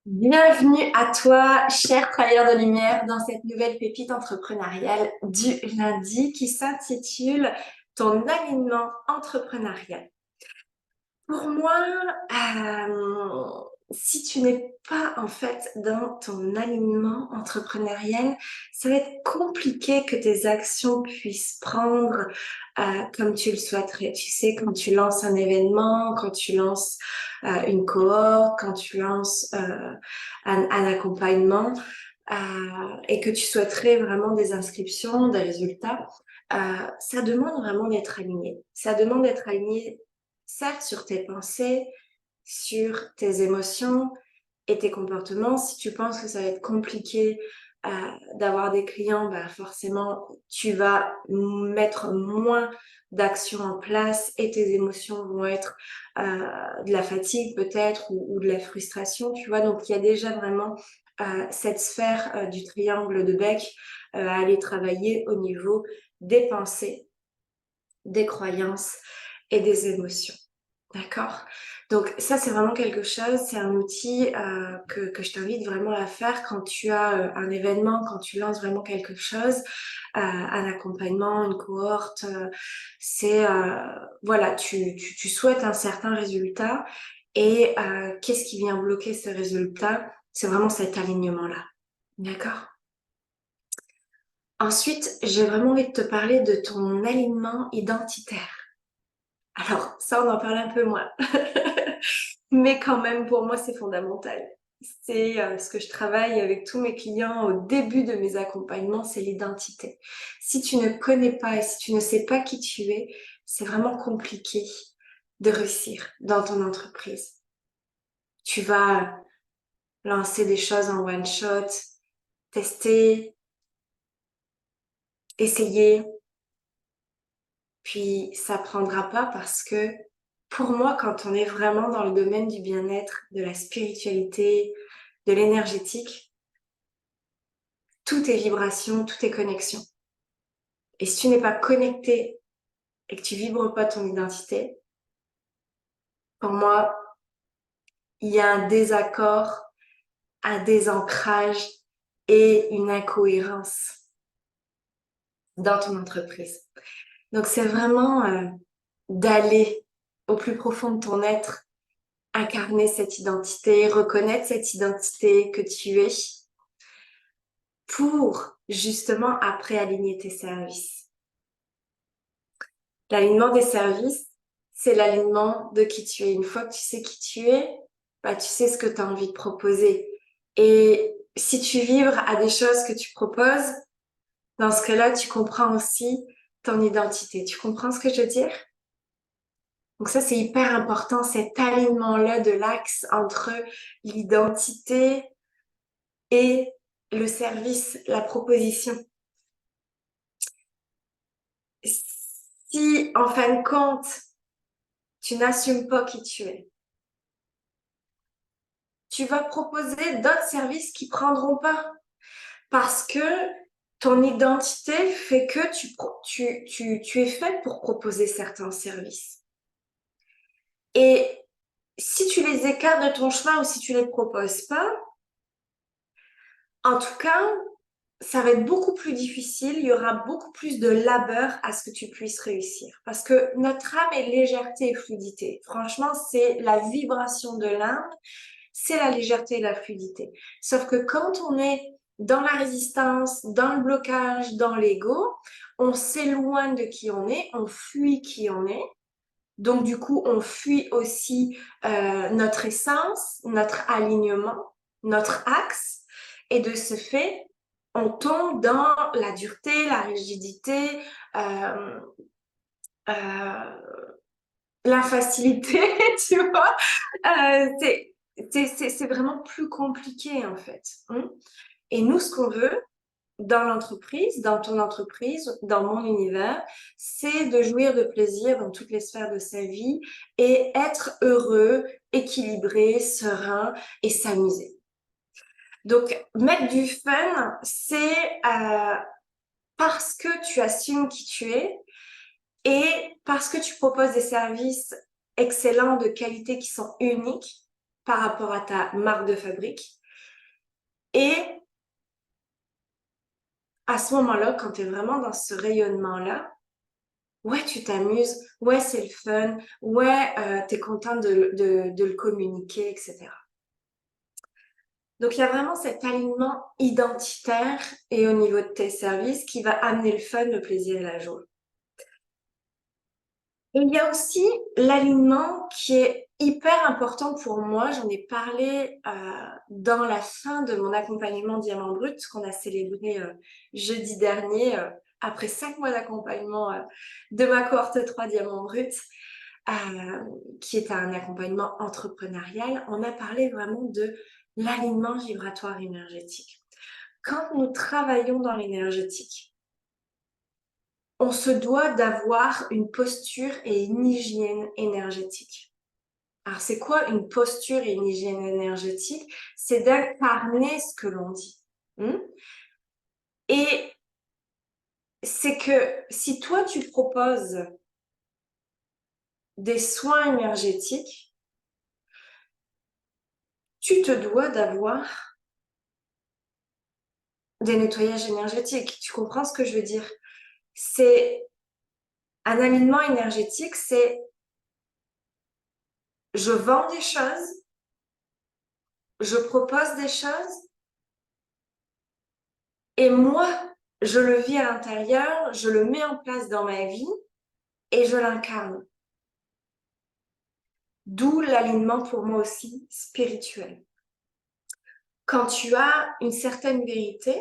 Bienvenue à toi, cher travailleur de lumière, dans cette nouvelle pépite entrepreneuriale du lundi qui s'intitule Ton alignement entrepreneurial. Pour moi, si tu n'es pas en fait dans ton alignement entrepreneurial, ça va être compliqué que tes actions puissent prendre comme tu le souhaiterais. Tu sais, quand tu lances un événement, quand tu lances une cohorte, quand tu lances un accompagnement et que tu souhaiterais vraiment des inscriptions, des résultats, ça demande vraiment d'être aligné. Ça demande d'être aligné certes sur tes pensées, sur tes émotions et tes comportements. Si tu penses que ça va être compliqué d'avoir des clients, bah forcément, tu vas mettre moins d'actions en place et tes émotions vont être de la fatigue peut-être ou de la frustration, tu vois. Donc, il y a déjà vraiment cette sphère du triangle de Beck à aller travailler au niveau des pensées, des croyances et des émotions. D'accord? Donc ça, c'est vraiment quelque chose, c'est un outil que je t'invite vraiment à faire quand tu as un événement, quand tu lances vraiment quelque chose, un accompagnement, une cohorte. C'est, voilà, tu souhaites un certain résultat et qu'est-ce qui vient bloquer ce résultat? C'est vraiment cet alignement-là. D'accord? Ensuite, j'ai vraiment envie de te parler de ton alignement identitaire. Alors, ça, on en parle un peu moins. Mais quand même, pour moi, c'est fondamental. C'est ce que je travaille avec tous mes clients au début de mes accompagnements, c'est l'identité. Si tu ne connais pas et si tu ne sais pas qui tu es, c'est vraiment compliqué de réussir dans ton entreprise. Tu vas lancer des choses en one shot, tester, essayer, puis ça prendra pas parce que pour moi, quand on est vraiment dans le domaine du bien-être, de la spiritualité, de l'énergétique, tout est vibration, tout est connexion. Et si tu n'es pas connecté et que tu vibres pas ton identité, pour moi, il y a un désaccord, un désancrage et une incohérence dans ton entreprise. Donc, c'est vraiment d'aller au plus profond de ton être, incarner cette identité, reconnaître cette identité que tu es pour justement après aligner tes services. L'alignement des services, c'est l'alignement de qui tu es. Une fois que tu sais qui tu es, bah, tu sais ce que tu as envie de proposer. Et si tu vibres à des choses que tu proposes, dans ce cas-là, tu comprends aussi ton identité. Tu comprends ce que je veux dire? Donc ça, c'est hyper important, cet alignement-là de l'axe entre l'identité et le service, la proposition. Si, en fin de compte, tu n'assumes pas qui tu es, tu vas proposer d'autres services qui prendront pas parce que ton identité fait que tu es faite pour proposer certains services. Et si tu les écartes de ton chemin ou si tu les proposes pas, en tout cas, ça va être beaucoup plus difficile, il y aura beaucoup plus de labeur à ce que tu puisses réussir. Parce que notre âme est légèreté et fluidité. Franchement, c'est la vibration de l'âme, c'est la légèreté et la fluidité. Sauf que quand on est dans la résistance, dans le blocage, dans l'ego, on s'éloigne de qui on est, on fuit qui on est. Donc du coup, on fuit aussi notre essence, notre alignement, notre axe. Et de ce fait, on tombe dans la dureté, la rigidité, euh, euh, l'infacilité, tu vois. C'est vraiment plus compliqué en fait. Hein. Et nous, ce qu'on veut dans l'entreprise, dans ton entreprise, dans mon univers, c'est de jouir de plaisir dans toutes les sphères de sa vie et être heureux, équilibré, serein et s'amuser. Donc, mettre du fun, c'est parce que tu assumes qui tu es et parce que tu proposes des services excellents de qualité qui sont uniques. par rapport à ta marque de fabrique. Et à ce moment-là, quand tu es vraiment dans ce rayonnement-là, ouais, tu t'amuses, ouais, c'est le fun, ouais, tu es content de le communiquer, etc. Donc, il y a vraiment cet alignement identitaire et au niveau de tes services qui va amener le fun, le plaisir et la joie. Et il y a aussi l'alignement qui est hyper important pour moi. J'en ai parlé dans la fin de mon accompagnement Diamant Brut qu'on a célébré jeudi dernier, après 5 mois d'accompagnement de ma cohorte 3 Diamant Brut, qui est un accompagnement entrepreneurial. On a parlé vraiment de l'alignement vibratoire énergétique. Quand nous travaillons dans l'énergétique, on se doit d'avoir une posture et une hygiène énergétique. Alors, c'est quoi une posture et une hygiène énergétique? C'est d'incarner ce que l'on dit. Et c'est que si toi, tu proposes des soins énergétiques, tu te dois d'avoir des nettoyages énergétiques. Tu comprends ce que je veux dire? C'est un alignement énergétique, c'est je vends des choses, je propose des choses, et moi, je le vis à l'intérieur, je le mets en place dans ma vie et je l'incarne. D'où l'alignement pour moi aussi spirituel. Quand tu as une certaine vérité,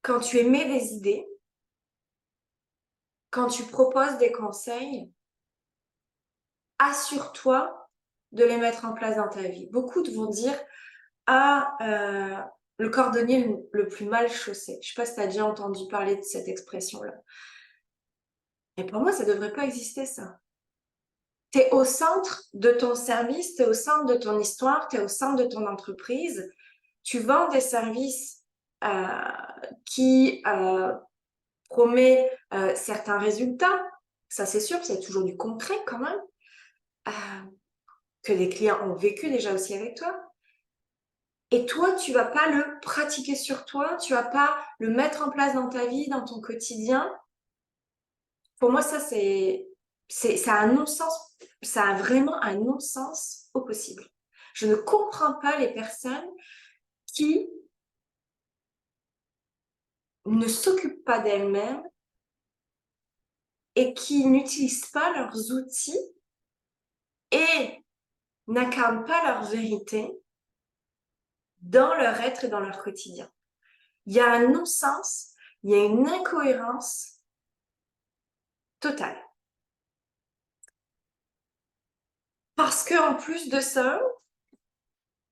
quand tu émets des idées, quand tu proposes des conseils, assure-toi de les mettre en place dans ta vie. Beaucoup vont dire « Ah, le cordonnier le plus mal chaussé ». Je ne sais pas si tu as déjà entendu parler de cette expression-là. Et pour moi, ça ne devrait pas exister, ça. Tu es au centre de ton service, tu es au centre de ton histoire, tu es au centre de ton entreprise. Tu vends des services qui promet certains résultats. Ça, c'est sûr, c'est toujours du concret quand même, que les clients ont vécu déjà aussi avec toi. Et toi, tu vas pas le pratiquer sur toi, tu vas pas le mettre en place dans ta vie, dans ton quotidien. Pour moi, ça, ça a un non-sens, ça a vraiment un non-sens au possible. Je ne comprends pas les personnes qui ne s'occupent pas d'elles-mêmes et qui n'utilisent pas leurs outils et n'incarnent pas leur vérité dans leur être et dans leur quotidien. Il y a un non-sens, il y a une incohérence totale. Parce qu'en plus de ça,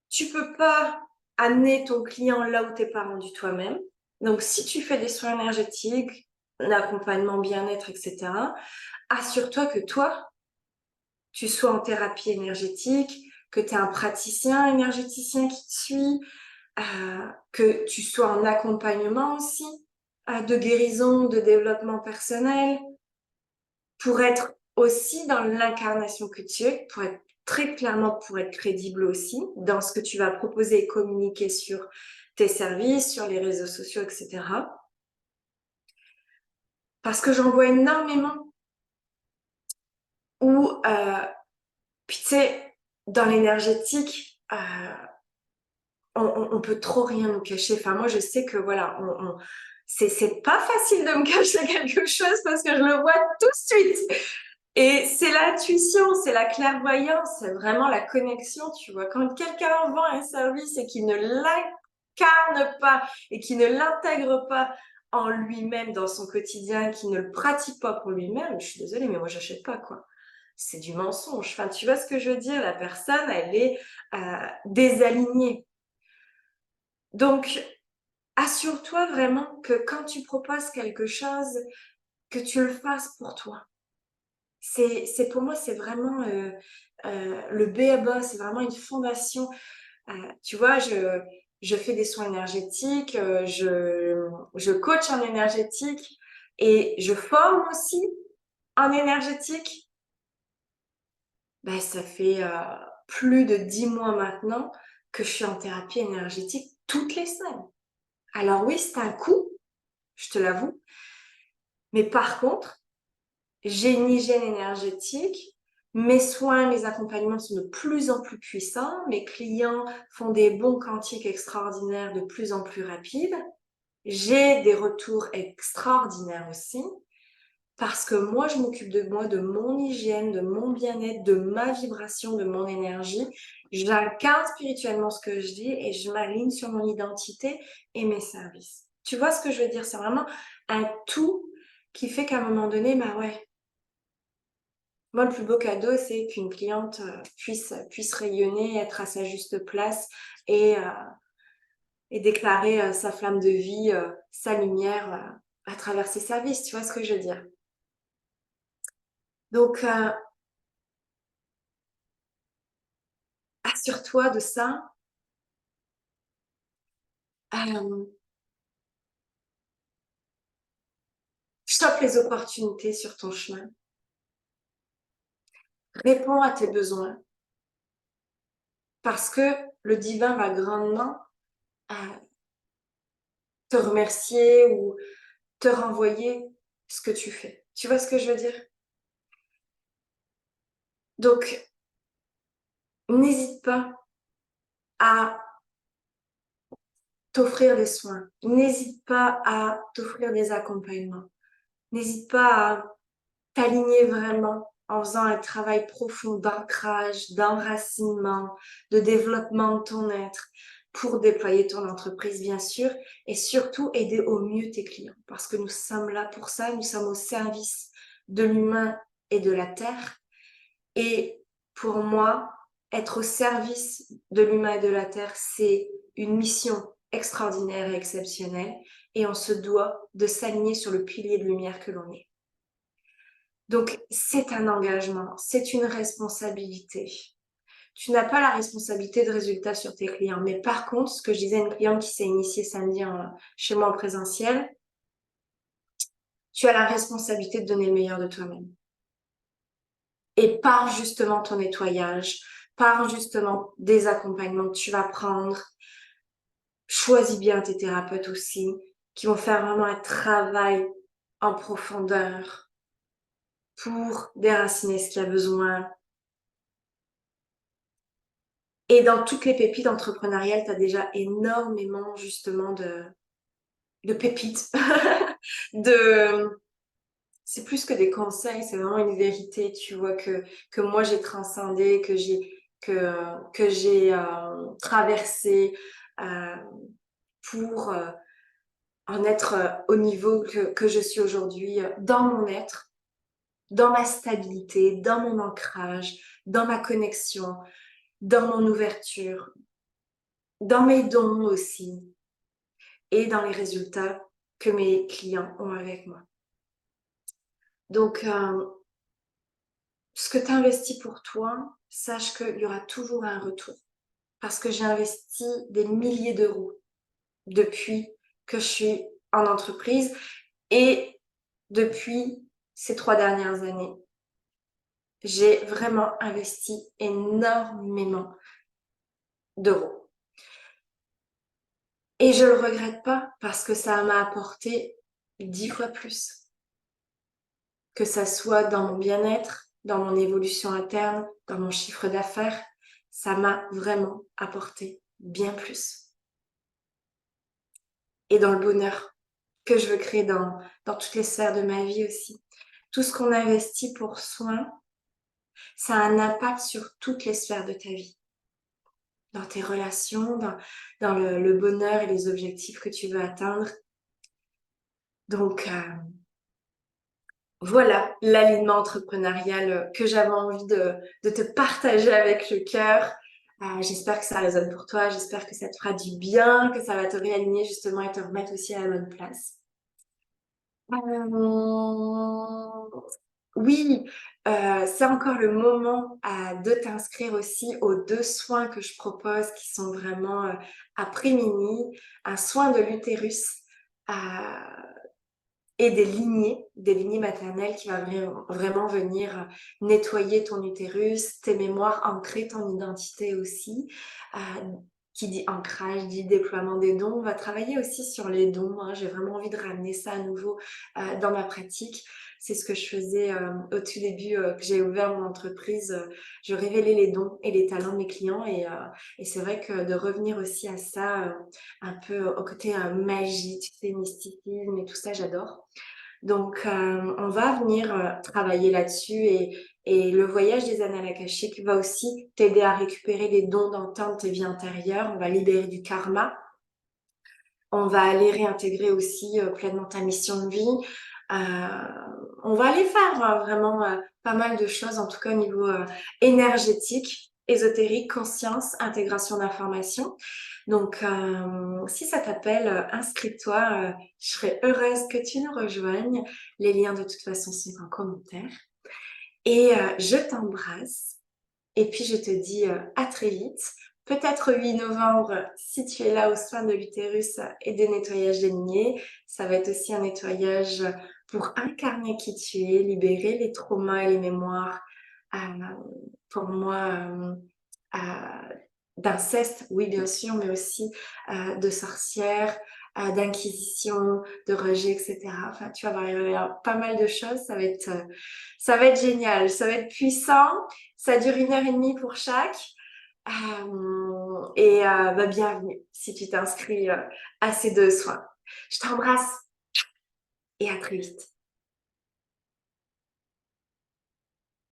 tu peux pas amener ton client là où tu n'es pas rendu toi-même. Donc, si tu fais des soins énergétiques, un accompagnement bien-être, etc., assure-toi que toi, tu sois en thérapie énergétique, que tu es un praticien énergéticien qui te suit, que tu sois en accompagnement aussi, de guérison, de développement personnel, pour être aussi dans l'incarnation que tu es, pour être très clairement, pour être crédible aussi dans ce que tu vas proposer et communiquer sur tes services, sur les réseaux sociaux, etc. Parce que j'en vois énormément où, puis tu sais, dans l'énergétique, on peut trop rien nous cacher. Enfin, moi, je sais que voilà, c'est pas facile de me cacher quelque chose parce que je le vois tout de suite. Et c'est l'intuition, c'est la clairvoyance, c'est vraiment la connexion, tu vois. Quand quelqu'un vend un service et qu'il ne l'incarne pas et qu'il ne l'intègre pas en lui-même dans son quotidien, qu'il ne le pratique pas pour lui-même, je suis désolée, mais moi, j'achète pas, quoi. C'est du mensonge. Enfin, tu vois ce que je veux dire? La personne, elle est désalignée. Donc, assure-toi vraiment que quand tu proposes quelque chose, que tu le fasses pour toi. C'est pour moi, c'est vraiment le b.a-ba, c'est vraiment une fondation. Tu vois, je fais des soins énergétiques, je coach en énergétique et je forme aussi en énergétique. bah, ça fait plus de 10 mois maintenant que je suis en thérapie énergétique toutes les semaines. Alors oui, c'est un coût, je te l'avoue, mais par contre, j'ai une hygiène énergétique, mes soins, mes accompagnements sont de plus en plus puissants, mes clients font des bons quantiques extraordinaires de plus en plus rapides, j'ai des retours extraordinaires aussi, parce que moi, je m'occupe de moi, de mon hygiène, de mon bien-être, de ma vibration, de mon énergie. J'incarne spirituellement ce que je dis et je m'aligne sur mon identité et mes services. Tu vois ce que je veux dire? C'est vraiment un tout qui fait qu'à un moment donné, bah ouais, moi, le plus beau cadeau, c'est qu'une cliente puisse rayonner, être à sa juste place et, euh, et déclarer sa flamme de vie, sa lumière à travers ses services. Tu vois ce que je veux dire? Donc, assure-toi de ça. Euh, Chope les opportunités sur ton chemin. Réponds à tes besoins parce que le divin va grandement te remercier ou te renvoyer ce que tu fais. Tu vois ce que je veux dire? Donc, n'hésite pas à t'offrir des soins. N'hésite pas à t'offrir des accompagnements. N'hésite pas à t'aligner vraiment en faisant un travail profond d'ancrage, d'enracinement, de développement de ton être pour déployer ton entreprise, bien sûr, et surtout aider au mieux tes clients parce que nous sommes là pour ça, nous sommes au service de l'humain et de la terre. Et pour moi, être au service de l'humain et de la terre, c'est une mission extraordinaire et exceptionnelle et on se doit de s'aligner sur le pilier de lumière que l'on est. Donc, c'est un engagement, c'est une responsabilité. Tu n'as pas la responsabilité de résultat sur tes clients. Mais par contre, ce que je disais à une cliente qui s'est initiée samedi chez moi en présentiel, tu as la responsabilité de donner le meilleur de toi-même. Et par justement ton nettoyage, par justement des accompagnements que tu vas prendre, choisis bien tes thérapeutes aussi, qui vont faire vraiment un travail en profondeur pour déraciner ce qu'il y a besoin. Et dans toutes les pépites entrepreneuriales, tu as déjà énormément justement de pépites, de c'est plus que des conseils, c'est vraiment une vérité, tu vois, que moi j'ai transcendé, que j'ai traversé pour en être au niveau que je suis aujourd'hui dans mon être, dans ma stabilité, dans mon ancrage, dans ma connexion, dans mon ouverture, dans mes dons aussi et dans les résultats que mes clients ont avec moi. Donc, ce que tu investis pour toi, sache qu'il y aura toujours un retour. Parce que j'ai investi des milliers d'euros depuis que je suis en entreprise et depuis ces 3 dernières années. J'ai vraiment investi énormément d'euros. Et je le regrette pas parce que ça m'a apporté 10 fois plus. Que ça soit dans mon bien-être, dans mon évolution interne, dans mon chiffre d'affaires, ça m'a vraiment apporté bien plus. Et dans le bonheur que je veux créer dans toutes les sphères de ma vie aussi. Tout ce qu'on investit pour soi, ça a un impact sur toutes les sphères de ta vie. Dans tes relations, dans le bonheur et les objectifs que tu veux atteindre. Donc, voilà l'alignement entrepreneurial que j'avais envie de te partager avec le cœur. J'espère que ça résonne pour toi, j'espère que ça te fera du bien, que ça va te réaligner justement et te remettre aussi à la bonne place. Oui, c'est encore le moment de t'inscrire aussi aux 2 soins que je propose qui sont vraiment après-mini. Un soin de l'utérus et des lignées maternelles qui va vraiment venir nettoyer ton utérus, tes mémoires, ancrer ton identité aussi. Euh, qui dit ancrage, dit déploiement des dons. On va travailler aussi sur les dons, hein. J'ai vraiment envie de ramener ça à nouveau dans ma pratique. C'est ce que je faisais au tout début que j'ai ouvert mon entreprise. Je révélais les dons et les talents de mes clients et c'est vrai que de revenir aussi à ça, un peu au côté magie, tu sais, mysticisme et tout ça, j'adore. Donc, on va venir travailler là-dessus et le voyage des annales akashiques va aussi t'aider à récupérer les dons d'antan de tes vies antérieures. On va libérer du karma. On va aller réintégrer aussi pleinement ta mission de vie. On va aller faire vraiment pas mal de choses, en tout cas au niveau énergétique, ésotérique, conscience, intégration d'informations. Donc, si ça t'appelle, inscris-toi. Je serais heureuse que tu nous rejoignes. Les liens de toute façon sont en commentaire. Et je t'embrasse. Et puis, je te dis à très vite. Peut-être 8 novembre, si tu es là au soin de l'utérus et des nettoyages des lignées. Ça va être aussi un nettoyage pour incarner qui tu es, libérer les traumas et les mémoires. Euh, pour moi, d'inceste, oui, bien sûr, mais aussi de sorcières, d'inquisition, de rejet, etc. Enfin, tu vas voir, il va y avoir pas mal de choses. Ça va être génial, ça va être puissant. Ça dure 1 heure et demie pour chaque. Bah, bienvenue si tu t'inscris à ces 2 soins. Je t'embrasse et à très vite.